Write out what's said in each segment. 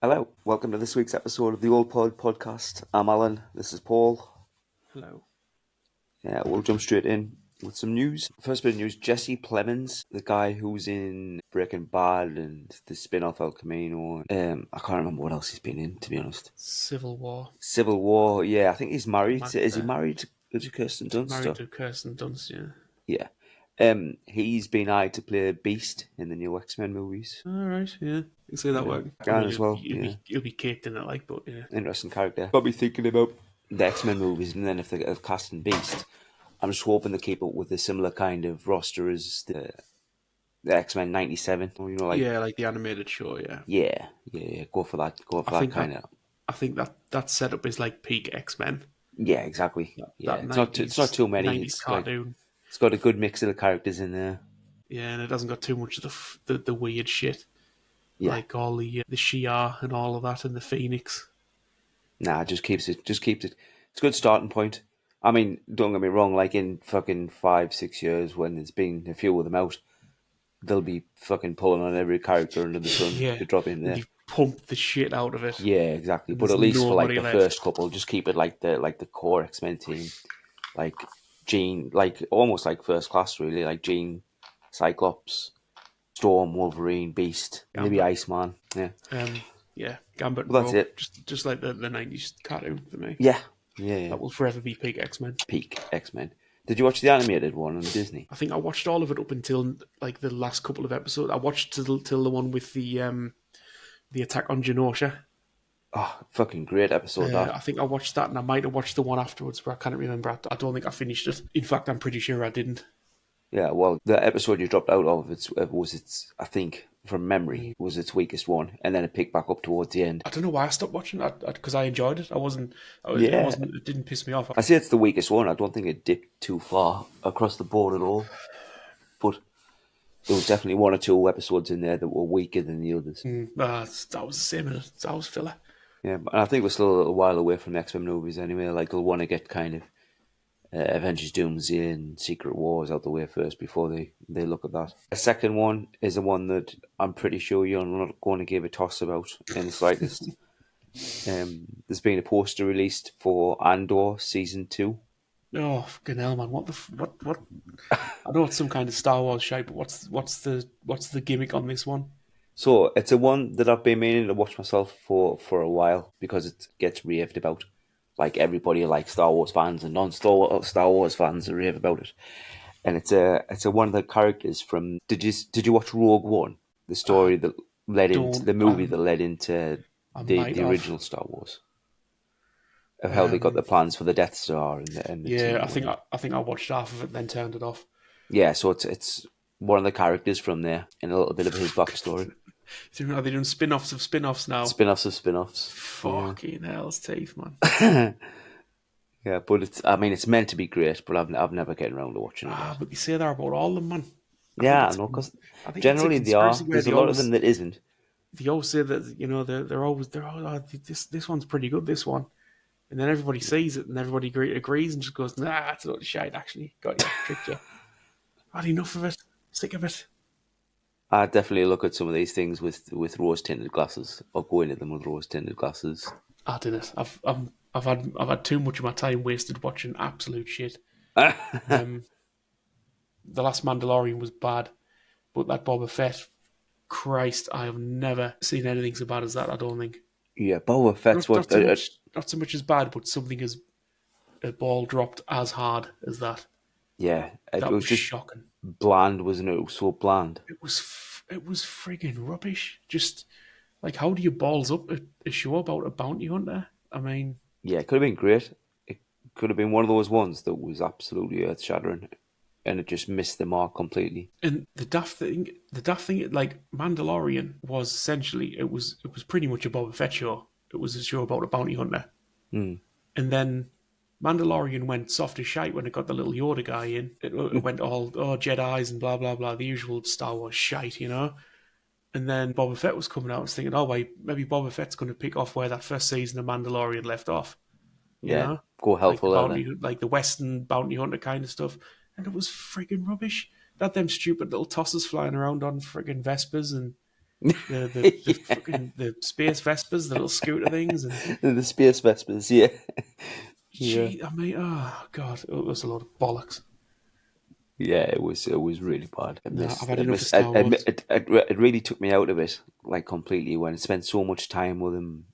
Hello, welcome to this week's episode of the Old Pod Podcast. I'm Alan, this is Paul. Hello. Yeah, we'll jump straight in with some news. First bit of news, Jesse Plemons, the guy who's in Breaking Bad and the spin-off El Camino. I can't remember what else he's been in, to be honest. Civil War. Civil War, yeah, I think he's married. Married Is he there. married to Kirsten Dunst? Married to Kirsten Dunst, yeah. Yeah. He's been eyed to play Beast in the new X-Men movies. Alright, yeah. You can see that work. Can as well, He'll be caked in it, but yeah. Interesting character. Probably thinking about the X-Men movies, and then if they're casting Beast, I'm just hoping they keep up with a similar kind of roster as the X-Men '97. Yeah, like the animated show, yeah. Yeah. Go for that. Go for that kind of. I think that setup is like peak X-Men. Yeah, exactly. Yeah, That it's not too many. 90s It's cartoon. it's got a good mix of the characters in there. Yeah, and it hasn't got too much of the weird shit. Yeah. Like all the Shi'ar and all of that, and the Phoenix. Nah, just keeps it. It's a good starting point. I mean, don't get me wrong. Like in fucking 5-6 years, when there's been a few of them out, they'll be fucking pulling on every character under the sun to drop in there. You've pumped the shit out of it. Yeah, exactly. But There's at least for like nobody the left. first couple, just keep it like the core X-Men team, like Jean, like almost like First Class, really, like Jean, Cyclops, Storm, Wolverine, Beast, maybe Iceman. Yeah, Yeah, Gambit and well, that's Rogue, it. just like the 90s cartoon for me. Yeah. That will forever be peak X-Men. Peak X-Men. Did you watch the animated one on Disney? I think I watched all of it up until like the last couple of episodes. I watched till the one with the attack on Genosha. Oh, fucking great episode that. I think I watched that, and I might have watched the one afterwards, but I can't remember. I don't think I finished it. In fact, I'm pretty sure I didn't. Yeah, well, the episode you dropped out of was its, I think, from memory, was its weakest one, and then it picked back up towards the end. I don't know why I stopped watching it, because I enjoyed it. It didn't piss me off. I say it's the weakest one. I don't think it dipped too far across the board at all. But there was definitely one or two episodes in there that were weaker than the others. That was the same in it. That was filler. Yeah, and I think we're still a little while away from the X-Men movies anyway. Like, they'll want to get kind of Avengers Doomsday and Secret Wars out the way first before they look at that. The second one is the one that I'm pretty sure you're not going to give a toss about in the slightest. There's been a poster released for Andor Season 2. Oh, fucking hell, man! What? I know it's some kind of Star Wars shite, but what's the gimmick on this one? So it's a one that I've been meaning to watch myself for a while because it gets raved about. Like, everybody, like Star Wars fans and non-Star Wars fans, rave about it. And it's a one of the characters from. Did you watch Rogue One? The story that led into the movie that led into the original Star Wars. Of how they got the plans for the Death Star and the Yeah, I think I watched half of it, then turned it off. Yeah, so it's one of the characters from there and a little bit of his backstory. Are they doing spin-offs of spin-offs now? Spin-offs of spin-offs. Fucking hell's teeth, man. Yeah, but it's meant to be great, but I've never gotten around to watching it. But they say that about all of them, man. I know, because generally they are. There's a lot of them that isn't. They always say that, they're always this one's pretty good, this one. And then everybody sees it and everybody agrees and just goes, nah, it's a lot of shite, actually. Got you, tricked you. Had enough of it. Sick of it. I definitely look at some of these things with rose-tinted glasses, or go into them with rose-tinted glasses. I didn't. I've had too much of my time wasted watching absolute shit. The last Mandalorian was bad, but that Boba Fett, Christ, I have never seen anything so bad as that. I don't think. Yeah, Boba Fett's not so much as bad, but something as a ball dropped as hard as that. Yeah, That was just shocking. bland, wasn't it? It was so bland. It was friggin' rubbish. Just like, how do you balls up a show about a bounty hunter? I mean, yeah, it could have been great. It could have been one of those ones that was absolutely earth-shattering, and it just missed the mark completely. and the daft thing, like Mandalorian was essentially it was pretty much a Boba Fett show. It was a show about a bounty hunter, and then Mandalorian went soft as shite when it got the little Yoda guy in. It went all Jedi's and blah blah blah, the usual Star Wars shite, And then Boba Fett was coming out and thinking, oh wait, maybe Boba Fett's going to pick off where that first season of Mandalorian left off. You know? Go helpful like the Western bounty hunter kind of stuff. And it was friggin' rubbish. They had them stupid little tossers flying around on friggin' Vespers, and The Yeah. fucking the space Vespers, the little scooter things, and The Space Vespers, yeah. Yeah. gee, I mean, oh god, it was a lot of bollocks. Yeah, it was really bad. No, I've had enough of Star Wars. It really took me out of it, like completely, when I spent so much time with him,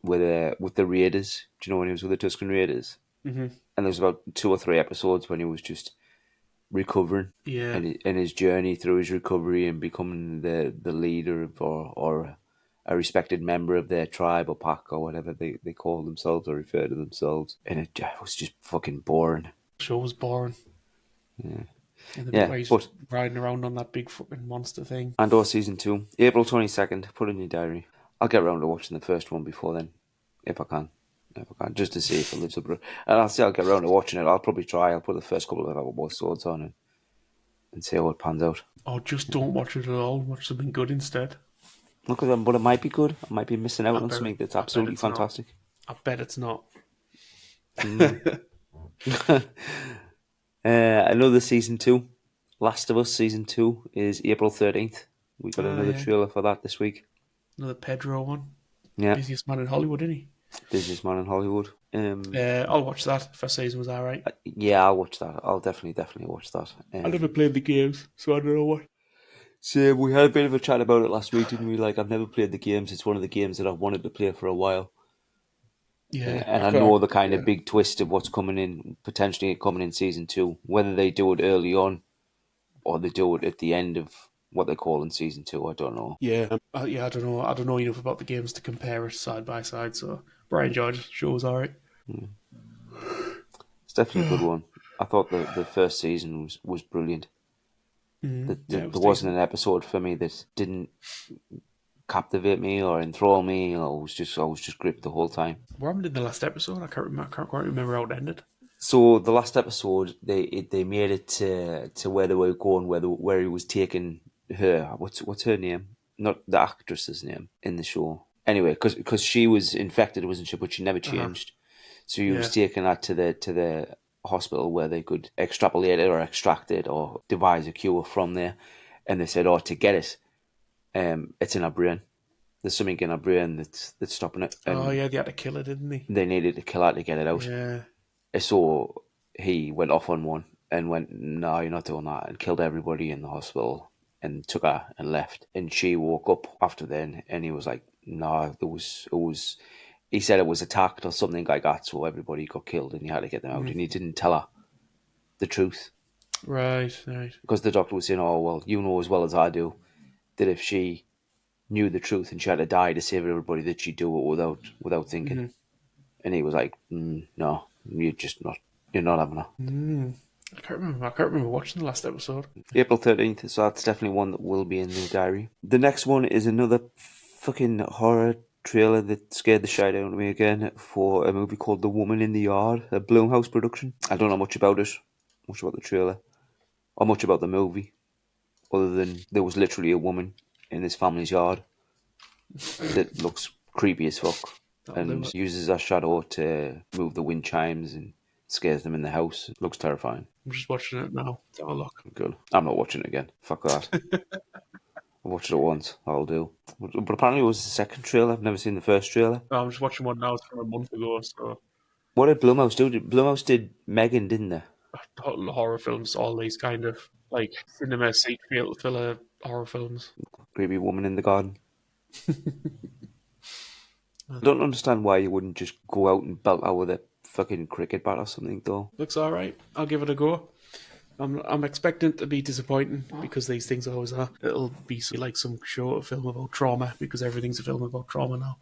with the Raiders. Do you know when he was with the Tuscan Raiders? Hmm. And there was about 2 or 3 episodes when he was just recovering, Yeah, and his journey through his recovery and becoming the leader of, or a respected member of their tribe or pack or whatever they call themselves or refer to themselves. And it was just fucking boring. the show was boring, and the bit Yeah, where he's but riding around on that big fucking monster thing. Andor season 2, April 22nd. Put in your diary. I'll get around to watching the first one before then, if I can. If I can, just to see if it lives up. And I'll say I'll get around to watching it. I'll probably try. I'll put the first couple of episodes on and see how it pans out. Or just don't watch it at all. Watch something good instead. Look at them, but it might be good. I might be missing I out on bet. something that's I bet absolutely it's not. fantastic. I bet it's not. Another season 2, Last of Us season 2 is April 13th. We got Ah, another yeah. trailer for that this week. Another Pedro one. Yeah, Busiest man in Hollywood, isn't he? busiest man in Hollywood. I'll watch that. First season was alright. Yeah, I'll watch that. I'll definitely watch that. I never played the games, so I don't know what. So we had a bit of a chat about it last week, didn't we? Like, I've never played the games. It's one of the games that I've wanted to play for a while. Yeah, And I've I got. know the kind Yeah, of big twist of what's coming in, potentially coming in season 2. Whether they do it early on or they do it at the end of what they call in season 2, I don't know. yeah, yeah. I don't know. I don't know enough about the games to compare it side by side. So, but I enjoyed it. Show was alright. It's definitely a good one. I thought the first season was brilliant. Yeah, it was There wasn't decent. an episode for me that didn't captivate me or enthrall me. I was just gripped the whole time. What happened in the last episode? I can't remember. I can't quite remember how it ended. So the last episode, they made it to where they were going, where he was taking her. What's her name? Not the actress's name in the show. Anyway, because she was infected, wasn't she? But she never Uh huh. changed. So he was Yeah. taking that to the hospital where they could extrapolate it or extract it or devise a cure from there. And they said, "Oh, to get it, it's in our brain. There's something in our brain that's stopping it, Oh and yeah, they had to kill her, didn't they? they needed to kill her to get it out." Yeah. So he went off on one and went, "No, you're not doing that," and killed everybody in the hospital and took her and left. And she woke up after then, and he was like, "No, it was." He said it was attacked or something like that, so everybody got killed, and he had to get them out. Mhm. And he didn't tell her the truth Right. Right. because the doctor was saying, "Oh well, you know as well as I do that if she knew the truth and she had to die to save everybody, that she'd do it without thinking." Hmm. And he was like, "No, you're not having her." I can't remember. I can't remember watching the last episode. April 13th, so that's definitely one that will be in the diary. The next one is another fucking horror trailer that scared the shit out of me again for a movie called The Woman in the Yard, a Blumhouse production. I don't know much about it, much about the trailer, or much about the movie, other than there was literally a woman in this family's yard that looks creepy as fuck That'll do and it. uses her shadow to move the wind chimes and scares them in the house. It looks terrifying. I'm just watching it now. Have a look. Good. I'm not watching it again. Fuck that. I watched it once. I'll do. But apparently it was the second trailer. I've never seen the first trailer. I'm just watching one now. It's from a month ago. So What did Blumhouse do? Blumhouse did Megan, didn't they? horror films, all these kind of like cinema seat filler horror films. Creepy woman in the garden. I don't understand why you wouldn't just go out and belt out with a fucking cricket bat or something, though. Looks all right. I'll give it a go. I'm expecting it to be disappointing because these things always are. It'll be like some show, a film about trauma because everything's a film about trauma now.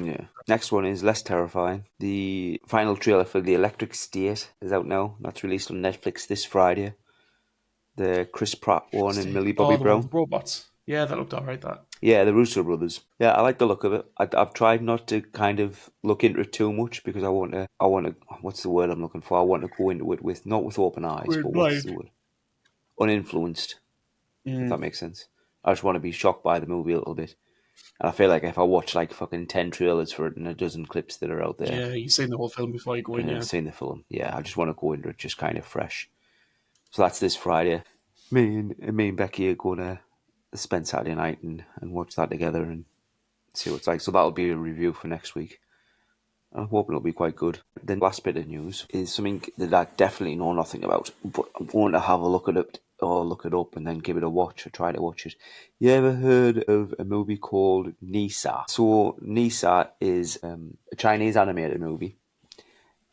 Yeah. Next one is less terrifying. The final trailer for The Electric State is out now. That's released on Netflix this Friday. The Chris Pratt one and Millie Bobby Oh, the one with Brown. the robots. Yeah, that looked all right. That. Yeah, the Russo brothers. Yeah, I like the look of it. I've tried not to kind of look into it too much because I want to. What's the word I'm looking for? I want to go into it with not with open eyes, We're but what's the blind. word? Uninfluenced, if that Mm. makes sense. I just want to be shocked by the movie a little bit, and I feel like if I watch like fucking 10 trailers for it and a dozen clips that are out there, Yeah, you've seen the whole film before you go in. and I've Yeah. seen the film, yeah, I just want to go into it just kind of fresh. So that's this Friday. Me and Becky are gonna spend Saturday night and watch that together and see what it's like. So that'll be a review for next week. I'm hoping it'll be quite good. The last bit of news is something that I definitely know nothing about, but I'm going to have a look at it or look it up and then give it a watch or try to watch it. You ever heard of a movie called Nisa? So Nisa is a Chinese animated movie.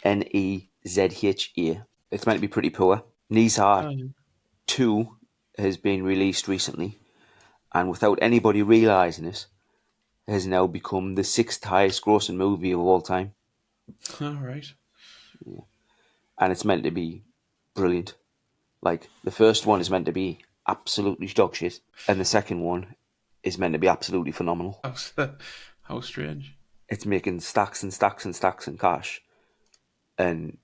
Nezha. It's meant to be pretty poor. Nisa Um, 2 has been released recently, and without anybody realising it, has now become the sixth highest grossing movie of all time. all right. And it's meant to be brilliant. Like, the first one is meant to be absolutely dog shit, and the second one is meant to be absolutely phenomenal. How, how strange. It's making stacks and stacks and stacks in cash, and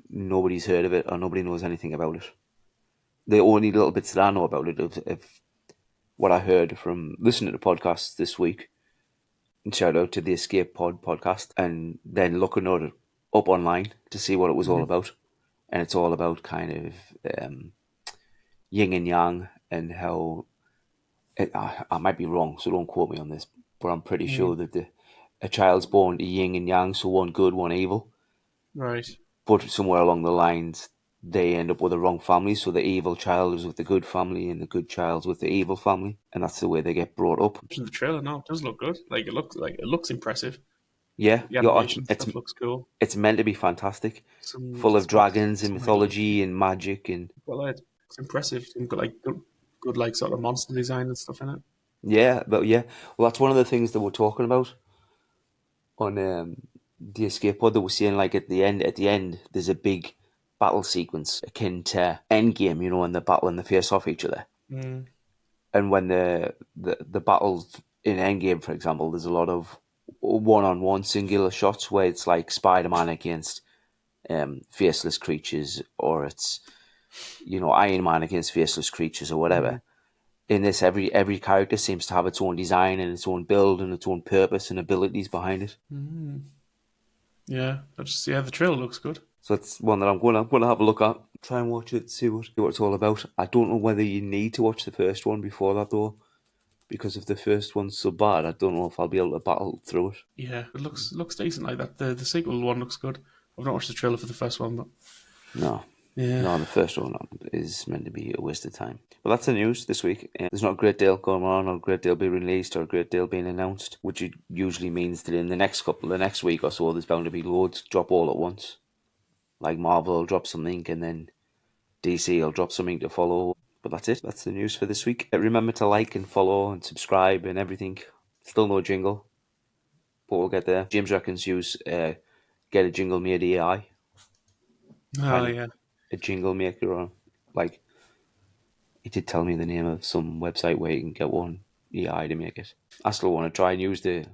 nobody's heard of it or nobody knows anything about it. The only little bits that I know about it of what I heard from listening to podcasts this week, and shout out to the Escape Pod podcast, and then looking at it up online to see what it was all Mm-hmm. about. And it's all about kind of yin and yang, and how I might be wrong, so don't quote me on this, but I'm pretty sure Mm. that a child's born to yin and yang, so one good, one evil. Right. But somewhere along the lines, they end up with the wrong family, so the evil child is with the good family, and the good child's with the evil family, and that's the way they get brought up. Watching the trailer now, it does look good. Like it looks impressive. Yeah, The yeah, animation stuff looks cool. it's meant to be fantastic, Some full of it's got dragons and some ideas. mythology and magic, and Well, it's impressive. Some good, good like sort of monster design and stuff in it. yeah, but yeah, well, that's one of the things that we're talking about on the escape pod, that we're seeing, like at the end, there's a big battle sequence akin to Endgame, you know, when the battle and the face off each other. Mm. And when the battles in Endgame, for example, there's a lot of one-on-one singular shots where it's like Spider-Man against faceless creatures, or it's, you know, Iron Man against faceless creatures or whatever. Mm. In this, every character seems to have its own design and its own build and its own purpose and abilities behind it. Mm. Yeah, the trailer looks good. So it's one that I'm gonna have a look at, try and watch it, see what it's all about. I don't know whether you need to watch the first one before that though, because if the first one's so bad, I don't know if I'll be able to battle through it. Yeah, it looks decent like that. The sequel one looks good. I've not watched the trailer for the first one, but No, yeah, no, the first one is meant to be a waste of time. But that's the news this week. There's not a great deal going on, or a great deal being released, or a great deal being announced, which usually means that in the next week or so, there's bound to be loads drop all at once. Like Marvel will drop something, and then DC will drop something to follow. But that's it. That's the news for this week. Remember to like and follow and subscribe and everything. Still no jingle, but we'll get there. James reckons use get a jingle made AI, oh find yeah. a jingle maker, or like he did tell me the name of some website where you can get one AI to make it. I still want to try and use the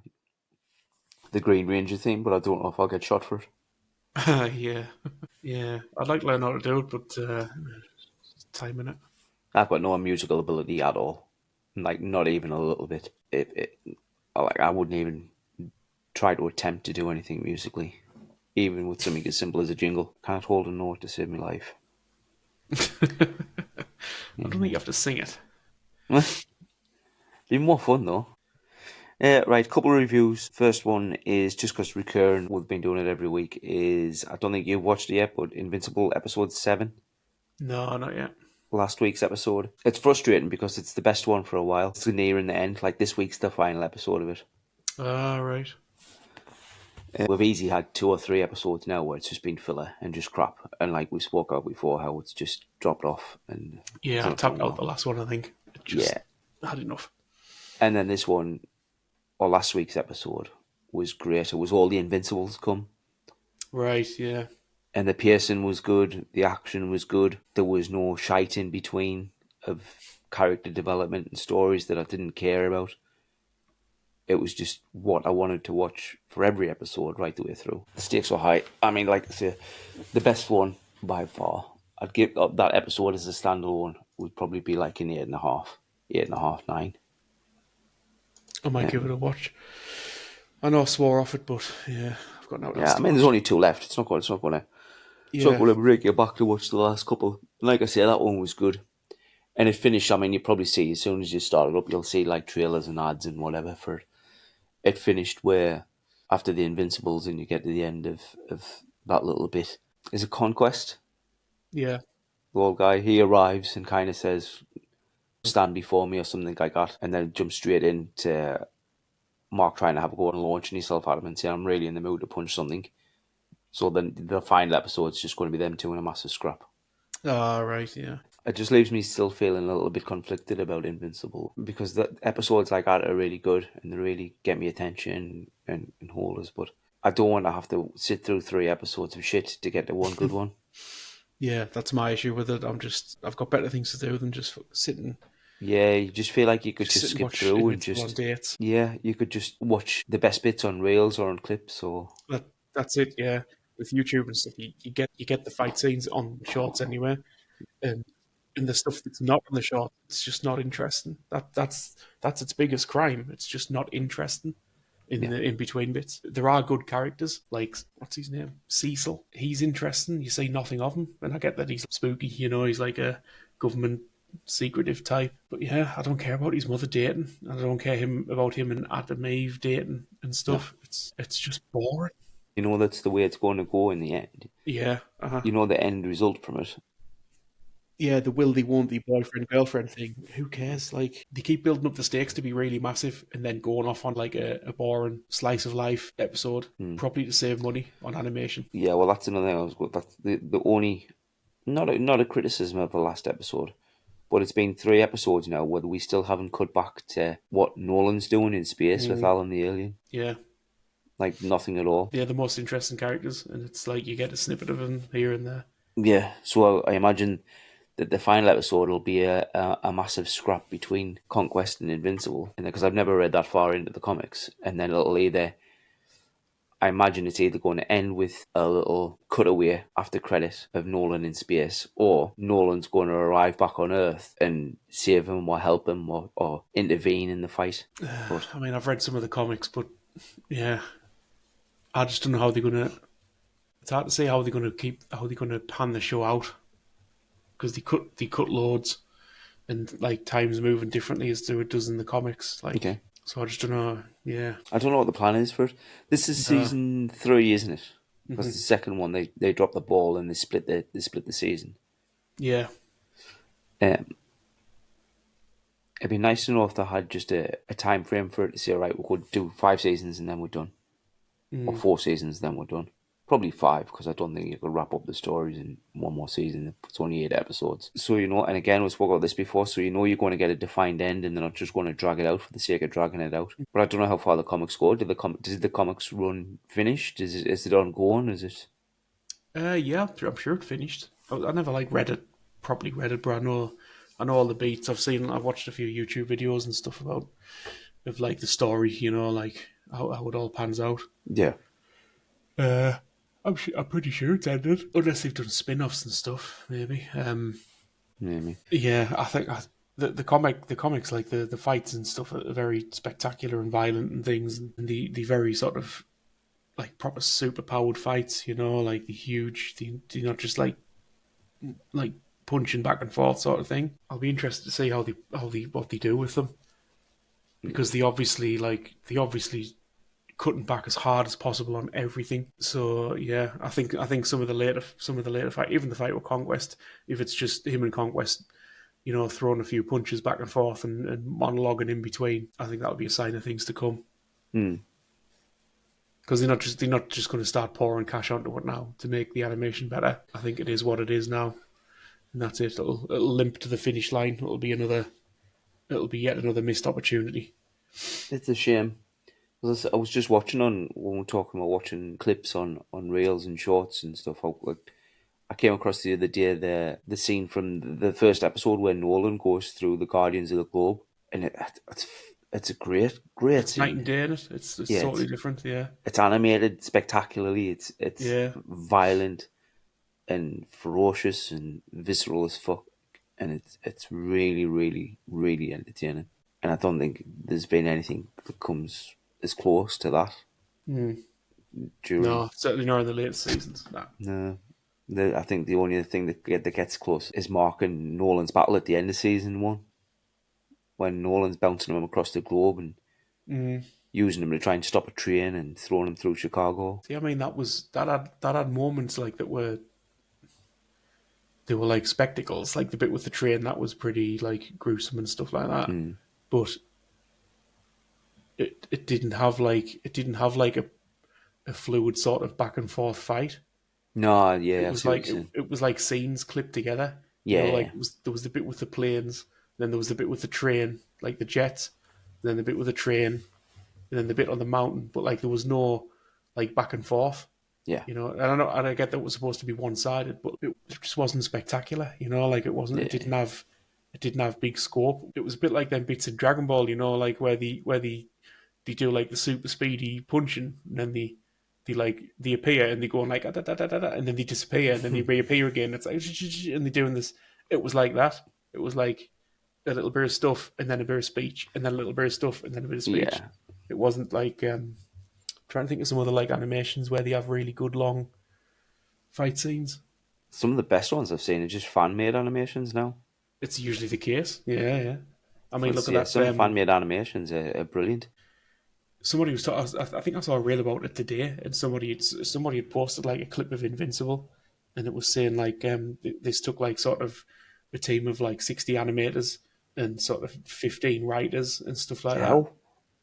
Green Ranger thing, but I don't know if I'll get shot for it. Yeah, yeah. I'd like to learn how to do it, but time in it. I've got no musical ability at all, like not even a little bit. I wouldn't even try to attempt to do anything musically, even with something as simple as a jingle. Can't hold a note to save my life. I don't think you have to sing it. Be more fun though. Right, couple of reviews. First one is just because recurring, we've been doing it every week. Is I don't think you've watched it yet, but Invincible episode 7, No, not yet. last week's episode. It's frustrating because it's the best one for a while. It's nearing the end. Like this week's the final episode of it. All right. We've easily had 2 or 3 episodes now where it's just been filler and just crap. And like we spoke about before, how it's just dropped off and Yeah, I don't know tapped out what. the last one. I think it just Yeah, had enough. and then this one, or last week's episode, was great. It was all the Invincibles come. Right. Yeah. And the pacing was good, the action was good. There was no shite in between of character development and stories that I didn't care about. It was just what I wanted to watch for every episode right the way through. The stakes were high. I mean, like I say, the best one by far. I'd give that episode as a standalone would probably be like an 8.5, 8.5, 9. I might give it a watch. I know I swore off it, but yeah, I've got nothing else Yeah, I to mean, there's watch. only 2 left. It's not Yeah. going to break your back to watch the last couple. Like I say, that one was good. And it finished. I mean, you probably see as soon as you start it up, you'll see like trailers and ads and whatever for it. It finished where after the Invincibles, and you get to the end of that little bit. Is it Conquest? Yeah. The old guy, he arrives and kind of says, "Stand before me" or something like that, and then jumps straight into Mark trying to have a go and launching himself at him and saying, "I'm really in the mood to punch something." So then the final episode's just going to be them two in a massive scrap. Ah, right. Yeah. It just leaves me still feeling a little bit conflicted about Invincible because the episodes like that are really good and they really get me attention and hold us. But I don't want to have to sit through 3 episodes of shit to get to one good one. Yeah, that's my issue with it. I've got better things to do than just Yeah, you just feel like you could just sit and skip watch through and Invincible on just, dates. yeah, you could just watch the best bits on Reels or on clips or, That's it. Yeah, with YouTube and stuff, you get the fight scenes on shorts anyway, and the stuff that's not on the short, it's just not interesting. That's its biggest crime. It's just not interesting in yeah, the in between bits. There are good characters, like what's his name, Cecil. He's interesting. You see nothing of him, and I get that he's spooky. You know, he's like a government secretive type. But yeah, I don't care about his mother dating. I don't care about him and Adam Eve dating and no. stuff. It's just boring. You know that's the way it's going to go in the end. Yeah, You know the end result from it. yeah, the will they won't they boyfriend girlfriend thing. Who cares? Like they keep building up the stakes to be really massive, and then going off on like a boring slice of life episode, Hmm. probably to save money on animation. Yeah, well, that's another thing I was. That's the only not a criticism of the last episode, but it's been 3 episodes now where we still haven't cut back to what Nolan's doing in space with Mm, Alan the Alien. yeah, Like nothing at all. they're the most interesting characters, and it's like you get a snippet of them here and there. Yeah, so I imagine that the final episode will be a massive scrap between Conquest and Invincible, and because I've never read that far into the comics, and then it'll either. I imagine it's either going to end with a little cutaway after credit of Nolan in space, or Nolan's going to arrive back on Earth and save him or help him or intervene in the fight. But I mean, I've read some of the comics, but yeah, I just don't know how they're gonna. It's hard to say how they're gonna pan the show out because they cut loads and like time's moving differently as to it does in the comics. Like, okay, so I just don't know. Yeah, I don't know what the plan is for it. This is no, season 3, isn't it? Because hmm the second one they dropped the ball and they split the season. yeah, Um, it'd be nice to know if they had just a time frame for it to say, all right, we could do 5 seasons and then we're done, or mm, 4 seasons then we're done. Probably 5 because I don't think you could wrap up the stories in one more season. It's only 8 episodes, so and again we spoke about this before. So you're going to get a defined end, and they're not just going to drag it out for the sake of dragging it out. But I don't know how far the comics go. Did the comics run finished? Is it ongoing? Is it? yeah. I'm sure it finished. I never like read it properly read it, but I know all the beats. I've watched a few YouTube videos and stuff about of like the story. You know, like how it all pans out. Yeah, Uh, I'm pretty sure it's ended, unless they've done spin-offs and stuff, maybe. maybe. Yeah, the comics like the fights and stuff are very spectacular and violent and things, and the very sort of like proper super powered fights, you know, like the huge, the not just like punching back and forth sort of thing. I'll be interested to see how they what they do with them because they obviously cutting back as hard as possible on everything. So yeah, I think some of the later fight, even the fight with Conquest, if it's just him and Conquest, you know, throwing a few punches back and forth and monologuing in between, I think that'll be a sign of things to come. Hmm. Because they're not just going to start pouring cash onto it now to make the animation better. I think it is what it is now, and that's it. It'll limp to the finish line. It'll be yet another missed opportunity. It's a shame. I was just watching on when we were talking about watching clips on reels and shorts and stuff. Like, I came across the other day the scene from the first episode where Nolan goes through the Guardians of the Globe, and it's a great It's night and scene. day in it. It's Yeah, totally different. Yeah, it's animated spectacularly. It's yeah. violent and ferocious and visceral as fuck, and it's really really entertaining. And I don't think there's been anything that comes as close to that Mm. during. No, certainly not in the later seasons. No. No, I think the only thing that gets close is Mark and Nolan's battle at the end of season 1, when Nolan's bouncing him across the globe and Mm. using him to try and stop a train and throwing him through Chicago. See, I mean, that had moments like that were they were like spectacles, like the bit with the train that was pretty like gruesome and stuff like that. Mm. But it didn't have like a fluid sort of back and forth fight. No, It yeah, I was see what you're like it, saying. it was like scenes clipped together. Like Yeah, there was the bit with the planes, then there was the bit with the train, like the jets, then the bit with the train, and then the bit on the mountain. But like there was no like back and forth. yeah, And I know, and I get that it was supposed to be one sided, but it just wasn't spectacular. Like it wasn't. yeah, It didn't have big scope. It was a bit like them bits in Dragon Ball. Like where they do like the super speedy punching, and then they appear and they go on like da, da, da, da, da, and then they disappear and then they reappear again. It's like and they're doing this. It was like that. It was like a little bit of stuff and then a bit of speech and then a little bit of stuff and then a bit of speech. yeah. It wasn't like trying to think of some other like animations where they have really good long fight scenes. Some of the best ones I've seen are just fan made animations now. It's usually the case. Yeah, yeah. I mean, look at Yeah, that. some fan made animations are brilliant. Somebody was. I think I saw a reel about it today, and somebody had posted like a clip of Invincible, and it was saying like this took like sort of a team of like 60 animators and sort of 15 writers and stuff like that, How?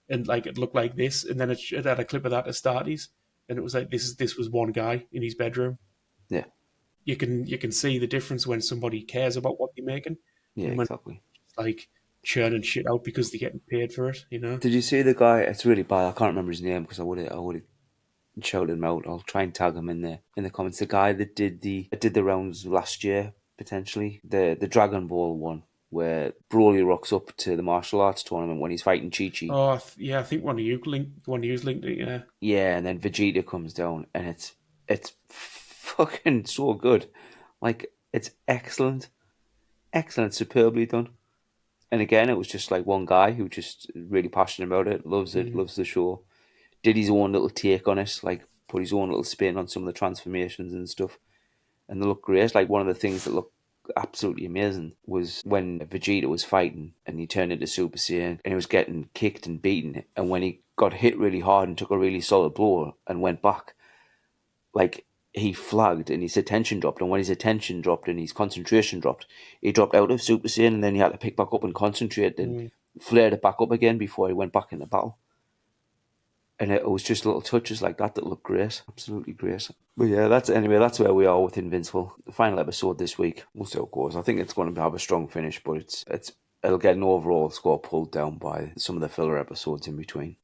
and like it looked like this, and then it had a clip of that at Starties, and it was like this was one guy in his bedroom. Yeah, You can see the difference when somebody cares about what they're making, yeah, and when exactly. it's like churning shit out because they're getting paid for it. Did you see the guy? It's really bad. I can't remember his name because I would have shouted him out. I'll try and tag him in the comments. The guy that did the rounds last year, potentially the Dragon Ball one, where Broly rocks up to the martial arts tournament when he's fighting Chi Chi. Oh, yeah, I think one of you linked it. Yeah. Yeah, and then Vegeta comes down, and it's fucking so good. Like it's excellent, excellent, superbly done. And again, it was just like one guy who just really passionate about it, Mm. loves the show. Did his own little take on it, like put his own little spin on some of the transformations and stuff, and they look great. Like one of the things that looked absolutely amazing was when Vegeta was fighting and he turned into Super Saiyan and he was getting kicked and beaten, and when he got hit really hard and took a really solid blow and went back, like he flagged and his attention dropped, and when his attention dropped and his concentration dropped, he dropped out of Super Saiyan and then he had to pick back up and concentrate and Mm. flared it back up again before he went back into battle. And it was just little touches like that that looked great, absolutely great. But yeah, that's where we are with Invincible. The final episode this week. We'll see how it goes. I think it's going to have a strong finish, but it'll get an overall score pulled down by some of the filler episodes in between.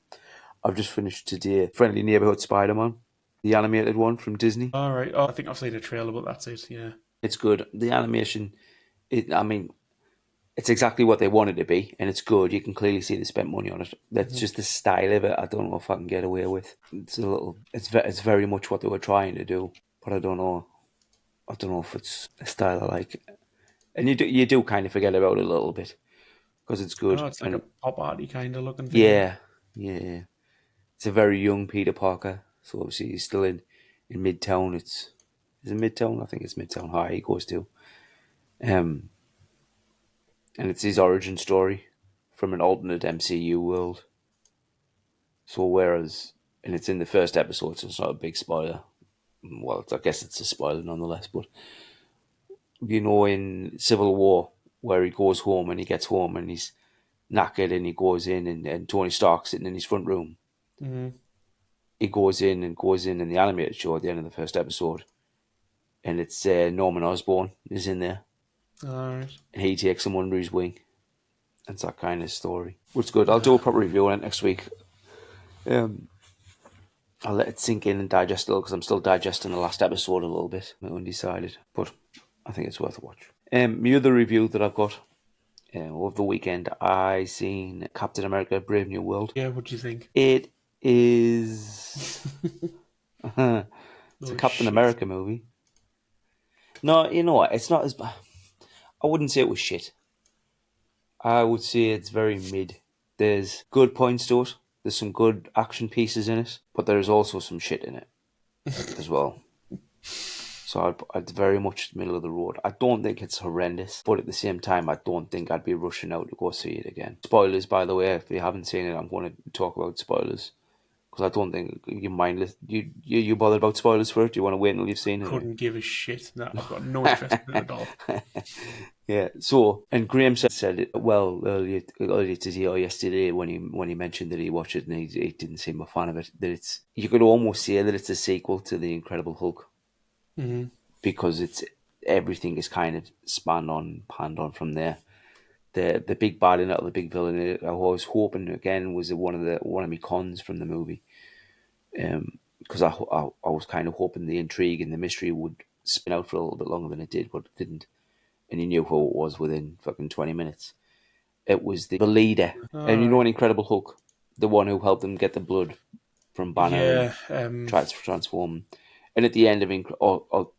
I've just finished today Friendly Neighborhood Spider-Man, the animated one from Disney. All right. Oh, I think I've seen a trailer, but that's it. Yeah. It's good. The animation, I mean, it's exactly what they wanted to be, and it's good. You can clearly see they spent money on it. That's Hmm. just the style of it. I don't know if I can get away with. It's very much what they were trying to do, but I don't know. I don't know if it's a style I like. And you do kind of forget about it a little bit because it's good. Oh, it's like a And pop arty kind of looking thing. yeah, yeah, it's a very young Peter Parker. So obviously he's still in Midtown. Is it Midtown? I think it's Midtown High. He goes to. Um, and it's his origin story from an alternate MCU world. So and it's in the first episode, so it's not a big spoiler. Well, I guess it's a spoiler nonetheless. But in Civil War, where he goes home and he gets home and he's knackered and he goes in and Tony Stark's sitting in his front room. Mm. He goes in the animated show at the end of the first episode, and it's Norman Osborn is in there, All right. and he takes him under his wing. It's that kind of story. Which is good. I'll do a proper review on it next week. Um, I'll let it sink in and digest a little because I'm still digesting the last episode a little bit. I'm undecided, but I think it's worth a watch. My other review that I've got over the weekend, I seen Captain America: Brave New World. Yeah. What do you think? It is. It's a Oh Captain shit. America movie. No, you know what? It's not as bad. I wouldn't say it was shit. I would say it's very mid. There's good points to it. There's some good action pieces in it, but there's also some shit in it as well. So I'd very much middle of the road. I don't think it's horrendous, but at the same time, I don't think I'd be rushing out to go see it again. Spoilers, by the way, if you haven't seen it, I'm going to talk about spoilers because I don't think you mind. You bothered about spoilers for it? Do you want to wait until you've seen it? Or? Couldn't give a shit. No, I've got no interest in it at all. Yeah. So, and Graham said it well earlier today or yesterday when he mentioned that he watched it and he didn't seem a fan of it. That it's you could almost say that it's a sequel to the Incredible Hulk Hmm. because it's everything is kind of panned on from there. The big bad in it, or the big villain in it, I was hoping again was one of my cons from the movie, because I was kind of hoping the intrigue and the mystery would spin out for a little bit longer than it did, but it didn't. And you knew who it was within fucking 20 minutes. It was the leader, All and you know, right. an Incredible Hulk, the one who helped them get the blood from Banner and Yeah. tried to transform. And at the end of or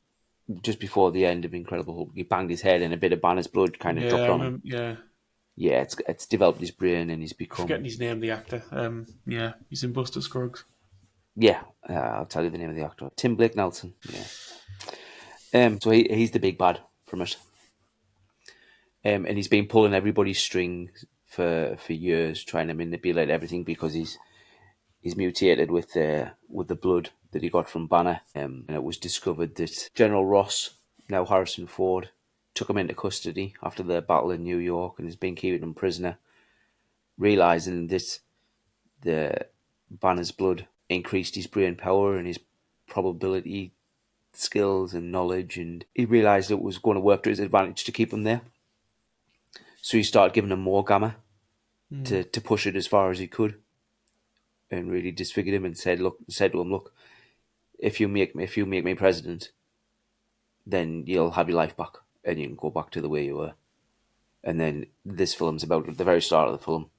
just before the end of Incredible Hulk, he banged his head and a bit of Banner's blood kind of Yeah. I dropped on him. remember. Yeah. Yeah, it's developed his brain and he's Forgetting become. his name, the actor. Yeah, he's in Buster Scruggs. Yeah, I'll tell you the name of the actor, Tim Blake Nelson. Yeah, so he's the big bad from it, and he's been pulling everybody's strings for years, trying to manipulate everything because he's mutated with the blood that he got from Banner, and it was discovered that General Ross, now Harrison Ford, took him into custody after the battle in New York and has been keeping him prisoner, realizing that the Banner's blood increased his brain power and his probability skills and knowledge, and he realised it was going to work to his advantage to keep him there. So he started giving him more gamma Mm. to push it as far as he could, and really disfigured him and said to him, look, if you make me president, then you'll have your life back and you can go back to the way you were. And then this film's about at the very start of the film,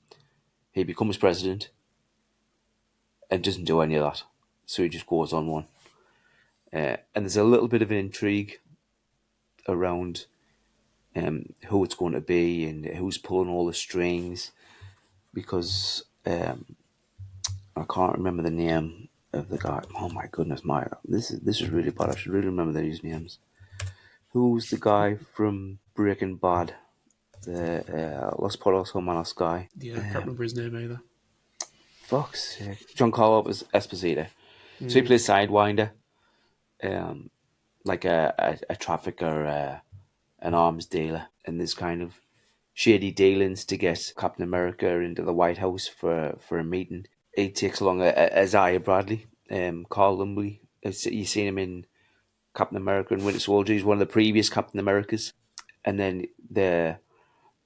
he becomes president and doesn't do any of that. So he just goes on one. And there's a little bit of an intrigue around who it's going to be and who's pulling all the strings because I can't remember the name of the guy. Oh my goodness, my this is really bad. I should really remember these names. Who's the guy from Breaking Bad? The Los Polos Hermanos guy. Yeah, I can't remember his name either. Fuck's sake. Giancarlo Esposito. So he Mm. plays Sidewinder, um, like a trafficker, an arms dealer, and this kind of shady dealings to get Captain America into the White House for a meeting. He takes along Isaiah Bradley, Carl Lumbly. You've seen him in Captain America and Winter Soldier. He's one of the previous Captain Americas, and then the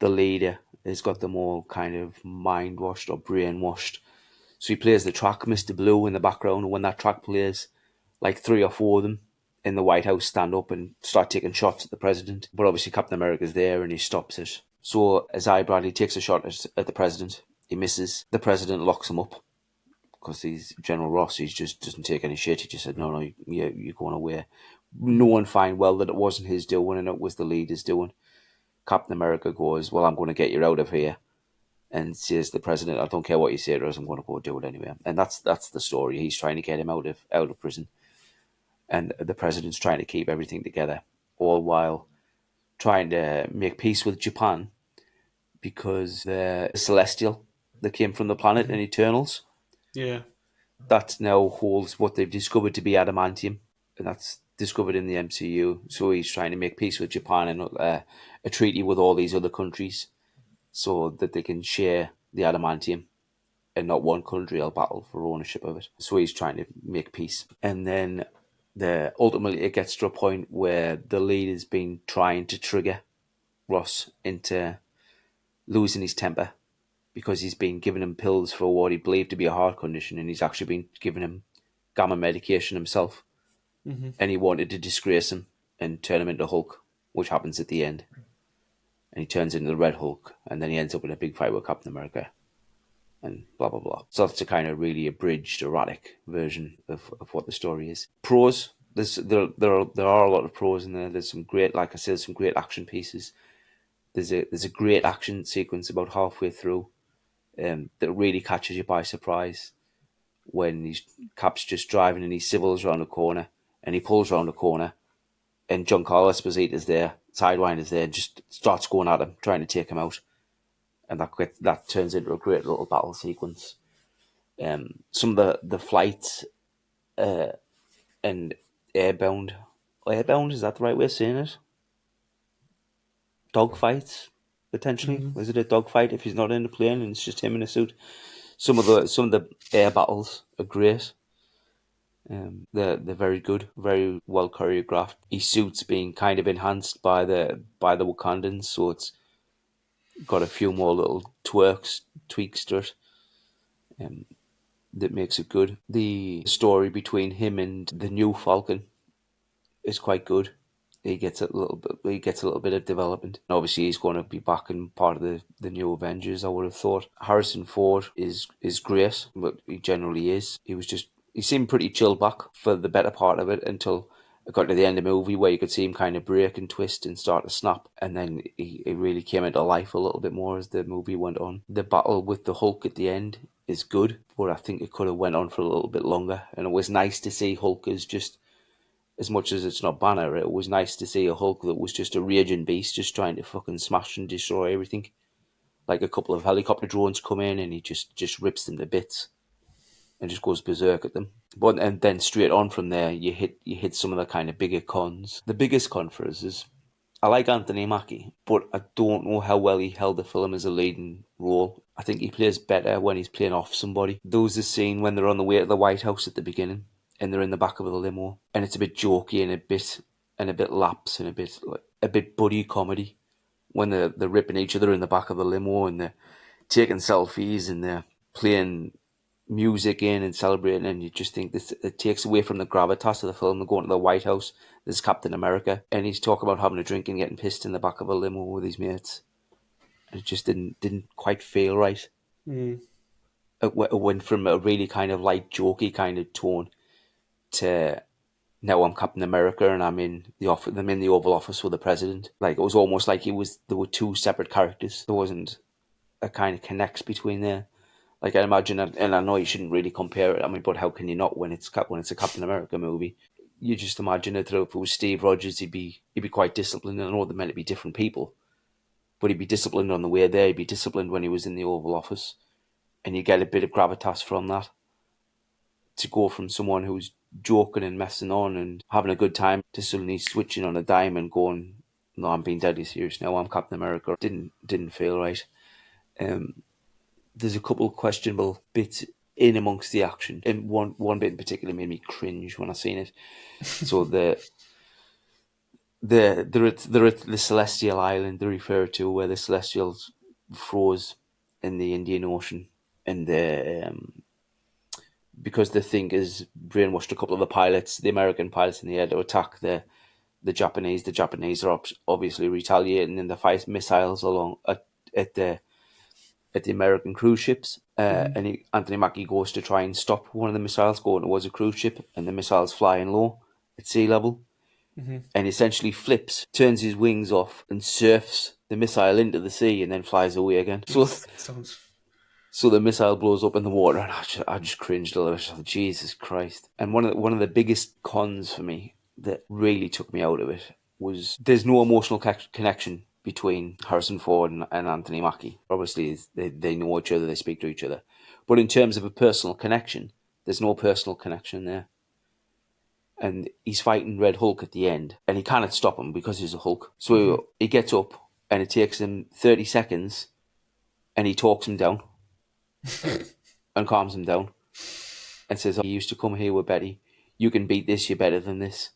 leader has got them all kind of mind washed or brainwashed. So he plays the track, Mr. Blue, in the background, and when that track plays, like three or four of them in the White House stand up and start taking shots at the president. But obviously Captain America's there and he stops it. So Isaiah Bradley takes a shot at the president. He misses. The president locks him up because he's General Ross. He just doesn't take any shit. He just said, no, you're going away. Mm. Knowing fine well that it wasn't his doing and it was the leader's doing. Captain America goes, well, I'm going to get you out of here. And says the president, I don't care what you say to us, I'm going to go do it anyway. And that's the story. He's trying to get him out of prison, and the president's trying to keep everything together, all while trying to make peace with Japan because the Celestial that came from the planet in Hmm. Eternals Yeah. that now holds what they've discovered to be adamantium, and that's discovered in the MCU. So he's trying to make peace with Japan and a treaty with all these other countries so that they can share the adamantium and not one country will battle for ownership of it. So he's trying to make peace. And then ultimately it gets to a point where the lead has been trying to trigger Ross into losing his temper because he's been giving him pills for what he believed to be a heart condition and he's actually been giving him gamma medication himself. Hmm. And he wanted to disgrace him and turn him into Hulk, which happens at the end. And he turns into the Red Hulk and then he ends up in a big fight with Captain America and blah blah blah. So that's a kind of really abridged, erratic version of what the story is. Pros, there are a lot of pros in there. There's some great, like I said, some great action pieces. There's a great action sequence about halfway through, that really catches you by surprise when he's Cap's just driving and he civils around a corner and he pulls around a corner and Giancarlo Esposito's there, Sidewind is there, and just starts going at him, trying to take him out, and that turns into a great little battle sequence. Some of the flights and airbound, airbound is that the right way of saying it? Dogfights potentially. Mm. Was it a dogfight if he's not in the plane and it's just him in a suit? Some of the air battles are great. They're very good, very well choreographed. His suit's being kind of enhanced by the Wakandans, so it's got a few more little tweaks to it that makes it good. The story between him and the new Falcon is quite good. He gets a little bit. He gets a little bit of development. And obviously, he's going to be back in part of the new Avengers. I would have thought Harrison Ford is great, but he generally is. He seemed pretty chilled back for the better part of it until it got to the end of the movie where you could see him kind of break and twist and start to snap, and then he really came into life a little bit more as the movie went on. The battle with the Hulk at the end is good, but I think it could have went on for a little bit longer, and it was nice to see Hulk as much as it's not Banner, it was nice to see a Hulk that was just a raging beast, just trying to fucking smash and destroy everything. Like a couple of helicopter drones come in and he just rips them to bits and just goes berserk at them. But and then straight on from there, you hit some of the kind of bigger cons. The biggest con for us is I like Anthony Mackie, but I don't know how well he held the film as a leading role. I think he plays better when he's playing off somebody. There was a scene when they're on the way to the White House at the beginning, and they're in the back of the limo, and it's a bit jokey and a bit laps and a bit buddy comedy when they're ripping each other in the back of the limo and they're taking selfies and they're playing music in and celebrating, and you just think this it takes away from the gravitas of the film. They're going to the White House. There's Captain America, and he's talking about having a drink and getting pissed in the back of a limo with his mates. And it just didn't quite feel right. Mm. It went from a really kind of light, jokey kind of tone to now I'm Captain America and I'm in the Oval Office with the president. Like it was almost like there were two separate characters. There wasn't a kind of connect between there. Like I imagine, and I know you shouldn't really compare it. I mean, but how can you not when it's a Captain America movie? You just imagine it. If it was Steve Rogers, he'd be quite disciplined. I know they're meant to be different people, but he'd be disciplined on the way there. He'd be disciplined when he was in the Oval Office, and you get a bit of gravitas from that. To go from someone who's joking and messing on and having a good time to suddenly switching on a dime and going, "No, I'm being deadly serious now. I'm Captain America." Didn't feel right. There's a couple of questionable bits in amongst the action, and one bit in particular made me cringe when I seen it. So they're at the Celestial Island they refer to, where the Celestials froze in the Indian Ocean, and because the Thinkers brainwashed a couple of the pilots, the American pilots in the air, to attack the Japanese. The Japanese are obviously retaliating, and they fire missiles along at the American cruise ships. Mm. And Anthony Mackie goes to try and stop one of the missiles going towards a cruise ship, and the missile's flying low at sea level, Mm-hmm. and essentially flips, turns his wings off, and surfs the missile into the sea, and then flies away again. So, Jeez, that sounds. so the missile blows up in the water, and I just cringed a little bit. I thought, Jesus Christ! And one of the biggest cons for me that really took me out of it was there's no emotional connection between Harrison Ford and Anthony Mackie. Obviously, they know each other, they speak to each other, but in terms of a personal connection, there's no personal connection there. And he's fighting Red Hulk at the end, and he cannot stop him because he's a Hulk. Mm-hmm. So he gets up, and it takes him 30 seconds, and he talks him down and calms him down and says, "Oh, you used to come here with Betty. You can beat this, you're better than this."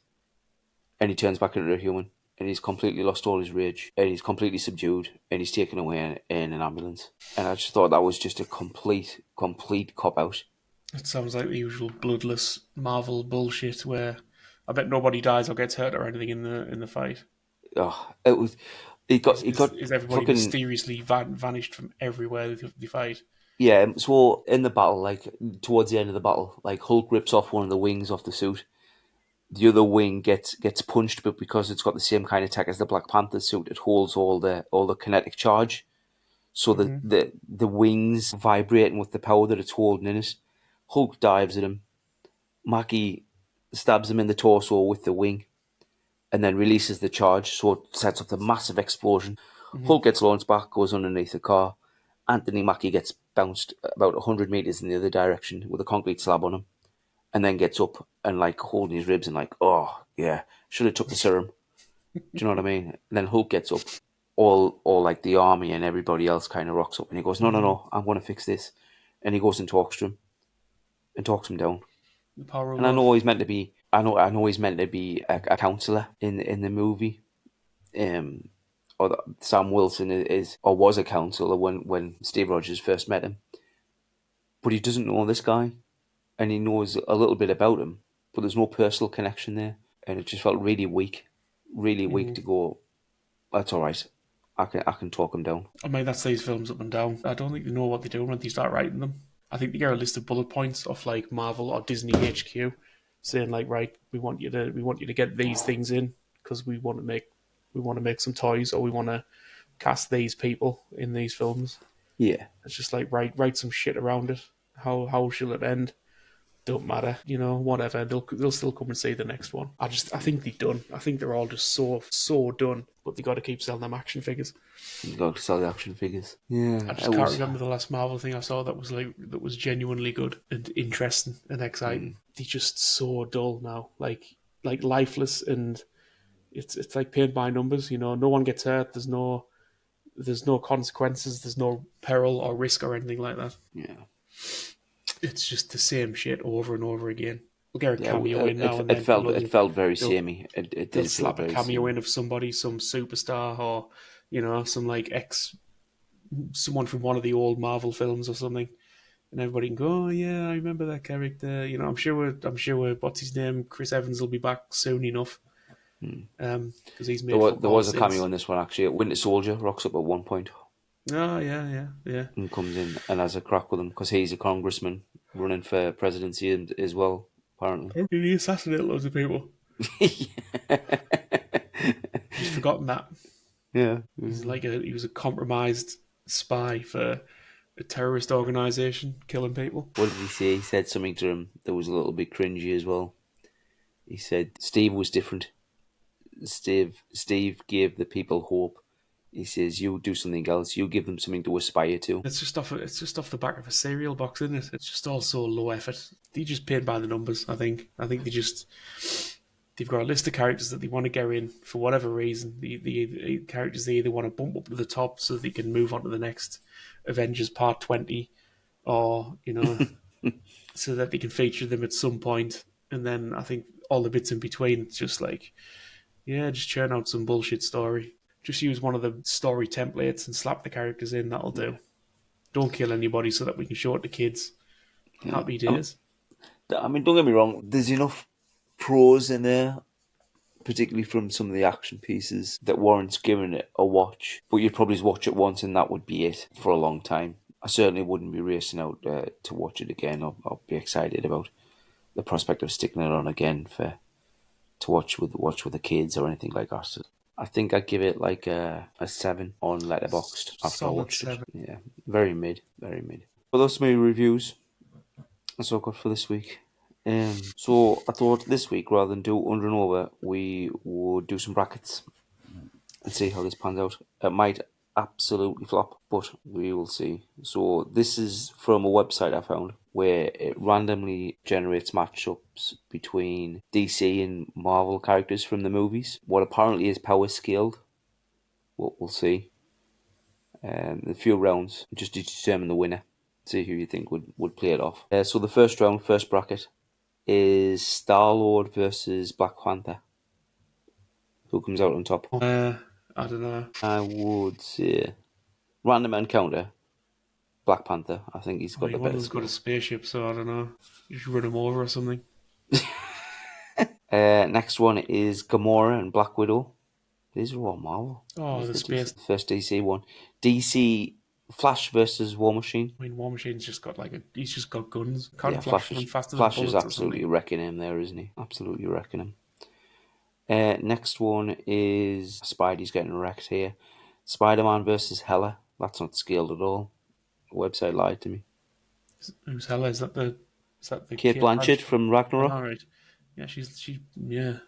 And he turns back into a human, and he's completely lost all his rage, and he's completely subdued, and he's taken away in an ambulance. And I just thought that was just a complete cop out. It sounds like the usual bloodless Marvel bullshit where I bet nobody dies or gets hurt or anything in the fight. Oh, it was. He got Is he is, got is everybody fucking mysteriously vanished from everywhere they fight? yeah. So in the battle, like towards the end of the battle, like Hulk rips off one of the wings off the suit. The other wing gets punched, but because it's got the same kind of tech as the Black Panther suit, it holds all the kinetic charge. So the, Mm-hmm. the the wings vibrating with the power that it's holding in it. Hulk dives at him. Mackie stabs him in the torso with the wing, and then releases the charge, so it sets off the massive explosion. Hmm. Hulk gets launched back, goes underneath the car. Anthony Mackie gets bounced about 100 meters in the other direction with a concrete slab on him, and then gets up and like holding his ribs and like, oh yeah, should have took the serum. Do you know what I mean? And then Hulk gets up, all like the army and everybody else kind of rocks up, and he goes, no, no, Hmm. no, I'm going to fix this, and he goes and talks to him and talks him down. The power of And I love. know he's meant to be, I know he's meant to be a counselor in the movie, um, or Sam Wilson is or was a counselor when Steve Rogers first met him, but he doesn't know this guy, and he knows a little bit about him, but there's no personal connection there, and it just felt really weak Mm. to go. That's all right. I can talk him down. I mean, that's these films up and down. I don't think they know what they're doing when they start writing them. I think they get a list of bullet points off like Marvel or Disney HQ, saying like, right, we want you to get these things in because we want to make some toys or we want to cast these people in these films. Yeah, It's just like write some shit around it. How shall it end? Don't matter, whatever. They'll still come and see the next one. I think they're done. I think they're all just so done. But they got to keep selling them action figures. you got to sell the action figures. Yeah, I just it can't was. remember the last Marvel thing I saw that was genuinely good and interesting and Mm, exciting. They're just so dull now, like lifeless, and it's like paint by numbers. No one gets hurt. There's no consequences. There's no peril or risk or anything like that. yeah, It's just the same shit over and over again. We'll get a yeah. cameo in now and It then felt from it other. felt very They'll samey. It they'll did feel slap a very cameo samey. in of somebody, some superstar, or some like someone from one of the old Marvel films or something, and everybody can go, "Oh yeah, I remember that character." I'm sure what's his name, Chris Evans will be back soon enough, Mm. because he's There made was fuck there all was a cameo since. in this one actually. Winter Soldier rocks up at one point Oh yeah, yeah, yeah. and comes in and has a crack with him because he's a congressman running for presidency as well. Apparently. How did he assassinate loads of people? Just forgotten that Yeah. he was a compromised spy for a terrorist organization killing people. What did he say? He said something to him that was a little bit cringy as well. He said Steve was different. Steve gave the people hope. He says you do something else. You give them something to aspire to. It's just off the back of a cereal box, isn't it? It's just all so low effort. They just paid by the numbers. I think they've got a list of characters that they want to get in for whatever reason. The characters they either want to bump up to the top so they can move on to the next Avengers Part 20, or so that they can feature them at some point. And then I think all the bits in between, it's just like, yeah, just churn out some bullshit story. Just use one of the story templates and slap the characters in. That'll Yeah, do. Don't kill anybody so that we can show it to kids. yeah. Happy days. I mean, don't get me wrong. There's enough pros in there, particularly from some of the action pieces, that warrants giving it a watch. But you'd probably just watch it once, and that would be it for a long time. I certainly wouldn't be racing out to watch it again. I'll be excited about the prospect of sticking it on again for to watch with the kids or anything like that. So I think I'd give it like a 7 on Letterboxd after I Solid watched it. 7. Yeah, very mid, very mid. But those are my reviews. That's all good for this week. So I thought this week, rather than do under and over, we would do some brackets and see how this pans out. It might absolutely flop, but we will see. So this is from a website I found where it randomly generates matchups between DC and Marvel characters from the movies. What apparently is power scaled. We'll see. A few rounds just to determine the winner. See who you think would play it off. So the first round, first bracket, is Star Lord versus Black Panther. Who comes out on top? I don't know. I would say random encounter. Black Panther. I think he's I got the mean, one of better them's got a skills. spaceship, so I don't know. You should run him over or something. Next one is Gamora and Black Widow. These are all Marvel. Oh, Where's the the DC? space. The first DC one. DC Flash versus War Machine. I mean, War Machine's just got he's just got guns. Yeah, Can't Flash run faster than Flash is bullets or something? absolutely wrecking him there, isn't he? Absolutely wrecking him. Next one is Spidey's getting wrecked here. Spider-Man versus Hela. That's not scaled at all. The website lied to me. Who's Hella? Is that the Kate Kate Blanchett Blanchett? from All Ragnarok. right. Yeah, she yeah.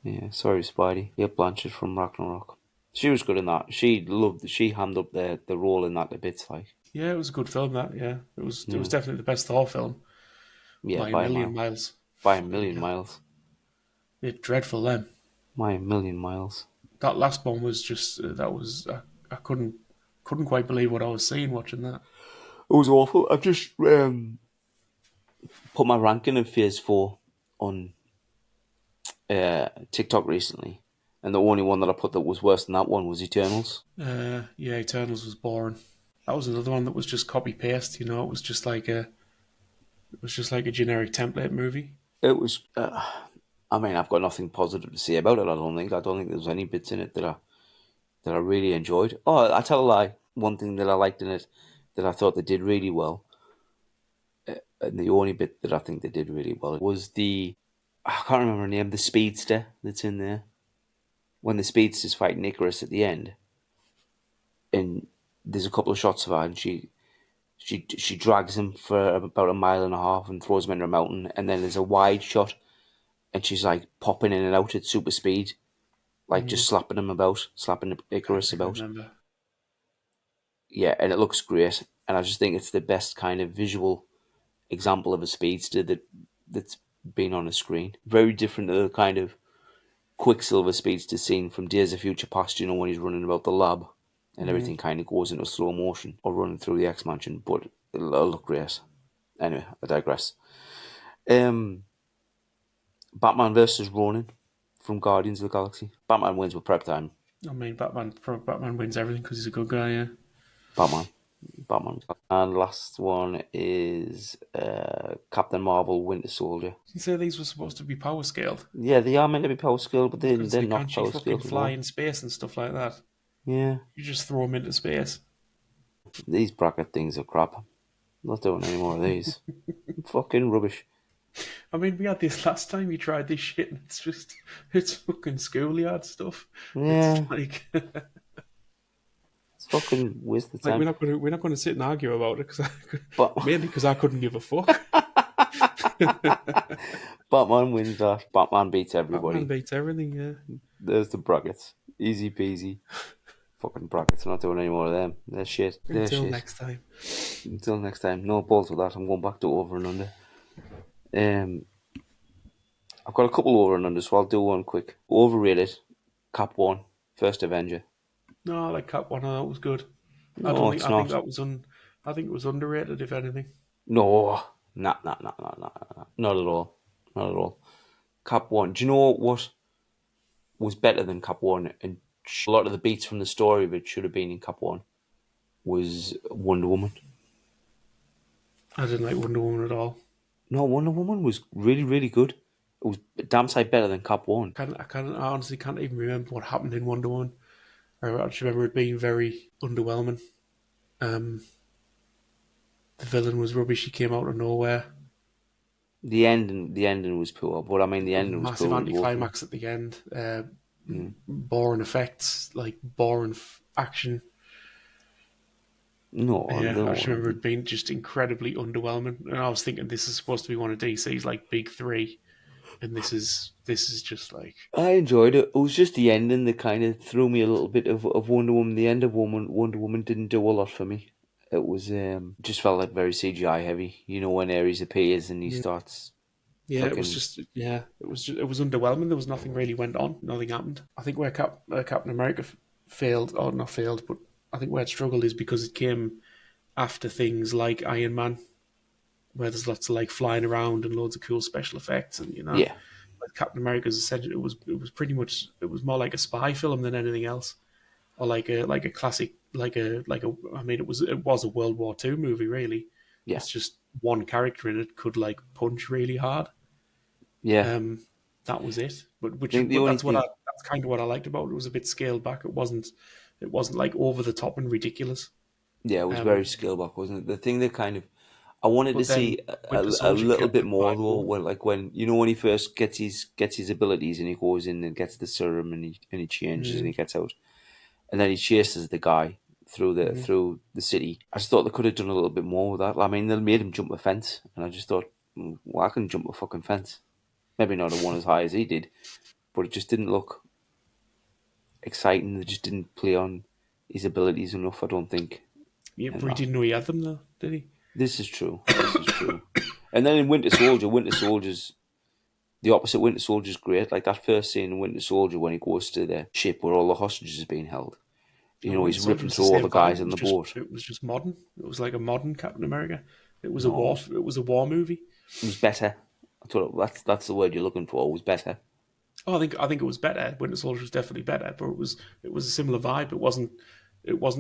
Yeah, sorry, Spidey. Yeah, Blanchett from Ragnarok. She was good in that. She hammed up the role in that a bit, like, Yeah, it was a good film. That yeah, it was yeah, definitely the best Thor film yeah, by a by a million mile, miles. by a Fucking million hell, miles, it's dreadful. Then by a million miles. that last one was just that was I couldn't quite believe what I was seeing watching that. It was awful. I've just put my ranking of Phase 4 on TikTok recently, and the only one that I put that was worse than that one was Eternals. Yeah, Eternals was boring. That was another one that was just copy paste. You know, it was just like a generic template movie. It was. I mean, I've got nothing positive to say about it. I don't think. I don't think there's any bits in it that I really enjoyed. Oh, I tell a lie. One thing that I liked in it that I thought they did really well, and the only bit that I think they did really well was I can't remember her name, the speedster that's in there. When the speedster's fighting Icarus at the end, and there's a couple of shots of her, and she drags him for about a mile and a half and throws him into a mountain, and then there's a wide shot, and she's like popping in and out at super speed, like just Mm, slapping him about, slapping can't Icarus really about. remember. Yeah, and it looks great, and I just think it's the best kind of visual example of a speedster that's been on a screen. Very different to the kind of Quicksilver speedster scene from Days of Future Past. You know, when he's running about the lab and Mm, everything kind of goes into slow motion or running through the X Mansion, but it'll look great. Anyway, I digress. Um, Batman versus Ronin from Guardians of the Galaxy. Batman wins with prep time. I mean, Batman wins everything because he's a good guy. Yeah. Batman. Batman. And last one is Captain Marvel Winter Soldier. You say these were supposed to be power scaled Yeah, they are meant to be power scaled, but I was going to they're say, not can't she power fucking scaled at fly all. in space and stuff like that? Yeah, You just throw them into space. these bracket things are crap. Not doing any more of these. Fucking rubbish. I mean, we had this last time you tried this shit, and it's fucking schoolyard stuff. It's Yeah, like, it's fucking waste of like time. we're not gonna sit and argue about it because But mainly because I couldn't give a fuck. Batman wins that. Batman beats Batman everybody. beats everything. Yeah. There's the brackets. Easy peasy. Fucking brackets. I'm not doing any more of them. They're shit. They're Until shit. next time. Until next time. No balls with that. I'm going back to over and under. Um, I've got a couple over and under, so I'll do one quick. Overrated. Cap 1. First Avenger. No, I like Cap One. That was good. I don't No, think. it's I think not. that was I think it was underrated, if anything. No. Not at all. Not at all. Cap 1. Do you know what was better than Cap 1? And a lot of the beats from the story of it should have been in Cap 1. Was Wonder Woman. I didn't like Wonder Woman at all. No, Wonder Woman was really, really good. It was a damn sight better than Cap 1. I honestly can't even remember what happened in Wonder Woman. I just remember it being very underwhelming. Um, the villain was rubbish. He came out of nowhere. The ending was poor, but I mean the ending was Massive poor in both of them. anticlimax at the end. Mm. Boring effects, like boring action. No, Yeah, I just no, remember it being just incredibly underwhelming. And I was thinking this is supposed to be one of DC's like big three, and this is just like I enjoyed it. It was just the ending that kind of threw me a little bit of Wonder Woman. The end of Wonder Woman didn't do a lot for me. It was just felt like very CGI heavy. You know, when Ares appears and he starts yeah, it was fucking just it was underwhelming. There was nothing really went on. Nothing happened. I think where Captain America failed, or not failed, but I think where it struggled is because it came after things like Iron Man, where there's lots of like flying around and loads of cool special effects, and yeah, like Captain America's essentially it was pretty much it was more like a spy film than anything else, or like a classic like a I mean it was a World War Two movie really. yeah, It's just one character in it could like punch really hard. yeah. Um, that was it. I think the But only thing, that's kind of what I liked about it. It was a bit scaled back. It wasn't like over the top and ridiculous. yeah, it was very Um, scale back, wasn't it? The thing that kind of I wanted to but see then Winter a Soldier little kept bit it more quite though. going. When when you know when he first gets his abilities and he goes in and gets the serum and he changes and he Mm, gets out and then he chases the guy mm. through the city. I just thought they could have done a little bit more with that. I mean, they made him jump a fence, and I just thought, well, I can jump a fucking fence. Maybe not a one as high as he did, but it just didn't look exciting. They just didn't play on his abilities enough, I don't think. Yeah, In but he that, didn't know he had them though, did he? this is true. This is true. And then in Winter Soldier's the opposite. Winter Soldier's great. Like that first scene in Winter Soldier when he goes to the ship where all the hostages are being held. You And know, Winter he's Soldier ripping was the through all same the vibe. guys It on was the just boat. it was just modern. It was like a modern Captain America. It was a No, war. It was a war movie. it was better. I thought that's the word you're looking for. It was better. Oh, I think it was better. Winter Soldier was definitely better, but it was a similar vibe. It wasn't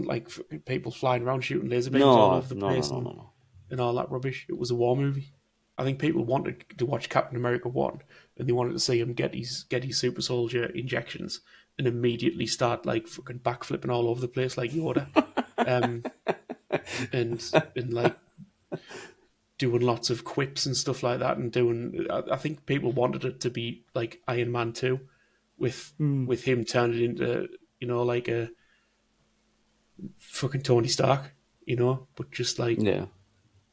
like people flying around shooting laser beams all No, over the no, no, place no, no, no. and all that rubbish. It was a war movie. I think people wanted to watch Captain America 1 and they wanted to see him get his super soldier injections and immediately start like fucking backflipping all over the place like Yoda. Um and and like doing lots of quips and stuff like that and doing I think people wanted it to be like Iron Man 2 with with him turning into, like a fucking Tony Stark, but just like Yeah.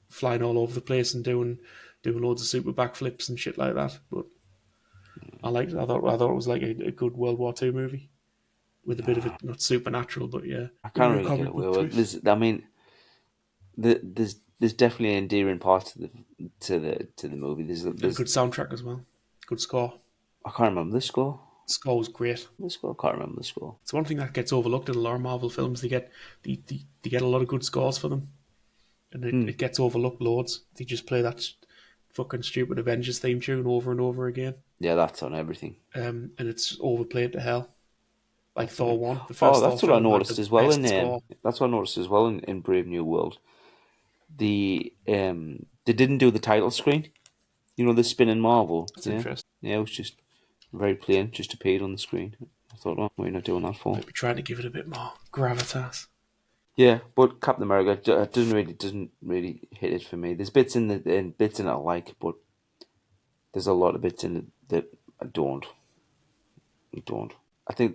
flying all over the place and doing loads of super backflips and shit like that. But I liked it. I thought it was like a good World War Two movie with a bit of it, not supernatural, but yeah, I a bit can't of a really get comic away book with it. twist. I mean, there's definitely endearing parts to the movie. And a There's good soundtrack as well. Good score. I can't remember the score. The score was great. The score. I can't remember the score. It's one thing that gets overlooked in a lot of Marvel films. They get a lot of good scores for them, and it gets overlooked loads. They just play that fucking stupid Avengers theme tune over and over again, Yeah, that's on everything. and it's overplayed to hell. Like That's on Thor it. one, the Oh, first Thor that's what I film had noticed the as well best score. that's what I noticed as well in Brave New World. They didn't do the title screen. You know, the spinning marvel. That's Yeah, interesting. yeah. It was just very plain, just appeared on the screen. I thought, oh, what are you not doing that for? Maybe trying to give it a bit more gravitas. Yeah, but Captain America doesn't really hit it for me. There's bits in it I like, but there's a lot of bits in it that I don't. I don't.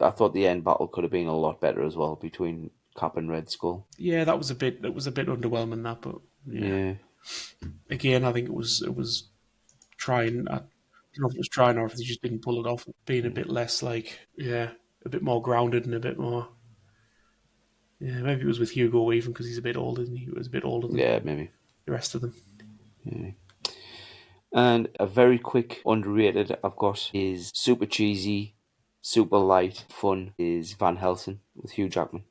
I thought the end battle could have been a lot better as well between Cap and Red Skull. Yeah, that was a bit underwhelming. That, but yeah, Yeah, again, I think it was trying. I don't know if it was trying or if they just didn't pull it off. Being a bit less like, yeah, a bit more grounded and a bit more. Yeah, maybe it was with Hugo Weaving because he's a bit older than he was a bit older than yeah, maybe. the rest of them. Yeah. And a very quick underrated I've got is super cheesy, super light, fun is Van Helsing with Hugh Jackman.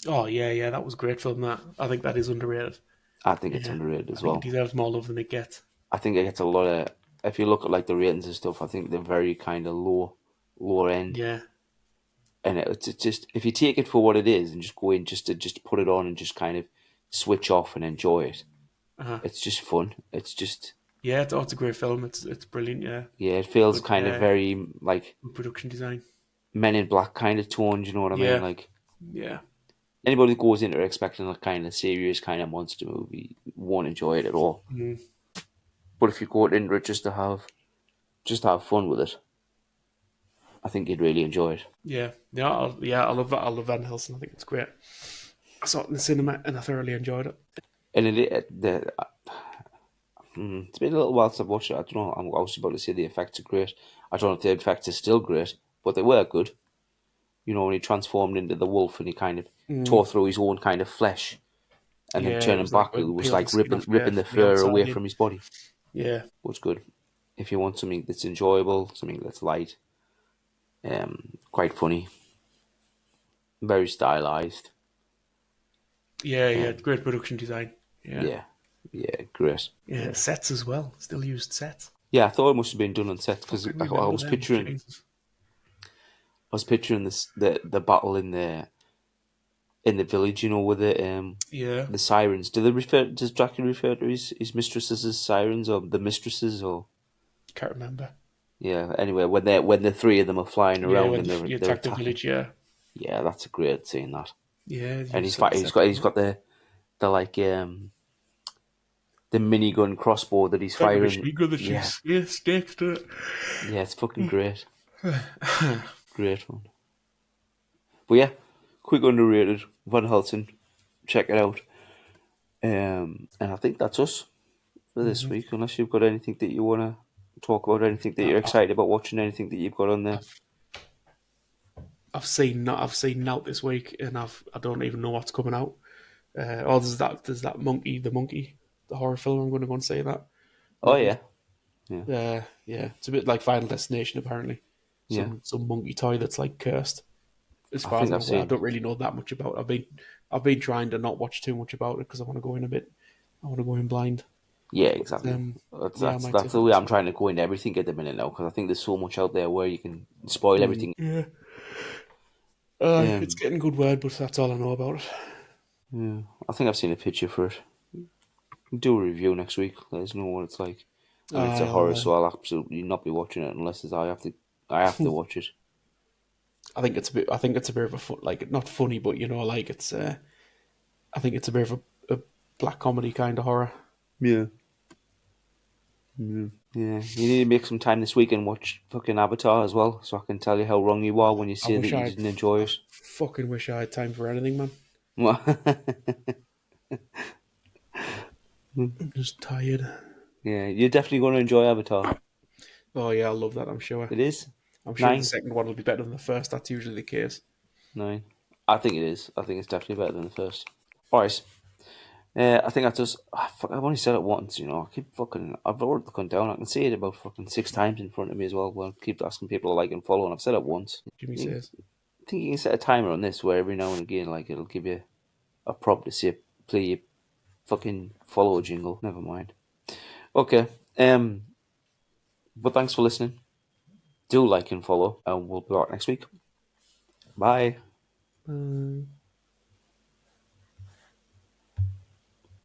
Oh yeah, yeah, that was a great film. That I think that is underrated. I think it's Yeah, underrated I as think it well. deserves more love than it gets. I think it gets a lot of. If you look at like the ratings and stuff, I think they're very kind of lower end. Yeah, And it's just if you take it for what it is and just go in just put it on and just kind of switch off and enjoy it, uh-huh. it's just fun. It's just Yeah, it's a great film. It's brilliant. Yeah, yeah, it feels good, kind of very like good production design. Men in Black kind of tone. You know what I mean? Yeah, Like yeah, anybody that goes into it expecting a kind of serious kind of monster movie won't enjoy it at all. mm, But if you go into it just to have fun with it, I think you'd really enjoy it. yeah. I love that. I love Van Helsing. I think it's great. I saw it in the cinema and I thoroughly enjoyed it. And it's been a little while since I've watched it. I don't know. I was about to say the effects are great. I don't know if the effects are still great, but they were good. You know, when he transformed into the wolf and he kind of tore through his own kind of flesh, and then Yeah, it turning was like back, it when he was peeled the like skin off ripping the from the fur away outside from in. his body. Yeah, Was good. If you want something that's enjoyable, something that's light, quite funny, very stylized. yeah, yeah. Um, Great production design. Yeah, yeah, yeah, great. yeah. Sets as well. Still used sets. Yeah, I thought it must have been done on set because Fucking I remember was them. picturing, Jesus. I was picturing the battle in the village. You know, with Yeah, the sirens. Does Dracula refer to his mistresses as sirens or the mistresses or can't remember. yeah? Anyway, when the three of them are flying Yeah, around when and you they're attack the attacking. village. Yeah, Yeah, that's a great scene. That yeah. and Use certain sets. he's got the like the minigun crossbow that he's Like a firing. machine gun that Yeah, shoots stakes to it. yeah, it's fucking great. Great one. But yeah, quick underrated Van Helsing. Check it out. And I think that's us for this week. Unless you've got anything that you want to talk about, anything that you're I, excited about watching, anything that you've got on there. I've seen out this week, and I don't even know what's coming out. Oh, there's that monkey, the horror film. I'm going to go and say that Oh monkey. yeah, yeah, Yeah, it's a bit like Final Destination apparently. yeah. Some monkey toy that's like cursed. As I far as think I'm I've aware, I seen. don't really know that much about it. I've been trying to not watch too much about it because I want to go in a bit. I want to go in blind. Yeah, But exactly. yeah, I might That's take a the way look. I'm trying to go into everything at the minute now because I think there's so much out there where you can spoil everything. Yeah, it's Um, getting good word, but that's all I know about it. yeah, I think I've seen a picture for it. Do a review next week. Let us know what it's like. I mean, it's a I'll. horror, so I'll absolutely not be watching it unless it's, I have to. I have to watch it. I think it's a bit. I think it's a bit of a like not funny, but you know, like it's. I think it's a bit of a black comedy kind of horror. Yeah. Yeah, you need to make some time this week and watch fucking Avatar as well, so I can tell you how wrong you are when you I say that wish you I had. didn't enjoy I it. fucking wish I had time for anything, man. I'm just tired. Yeah, you're definitely going to enjoy Avatar. Oh yeah, I love that. I'm sure. It is I'm sure the nine, second one will be better than the first. That's usually the case. nine. I think it is. I think it's definitely better than the first. All right. I think I just. Fuck, I've only said it once. You know, I keep fucking. I've already gone down. I can say it about fucking 6 times in front of me as well. Well, I keep asking people to like and follow, and I've said it once. Jimmy I says. think you can set a timer on this where every now and again, like it'll give you a prompt to say play your fucking follow jingle. Never mind. Okay. But thanks for listening. Do like and follow, and we'll be back next week. Bye.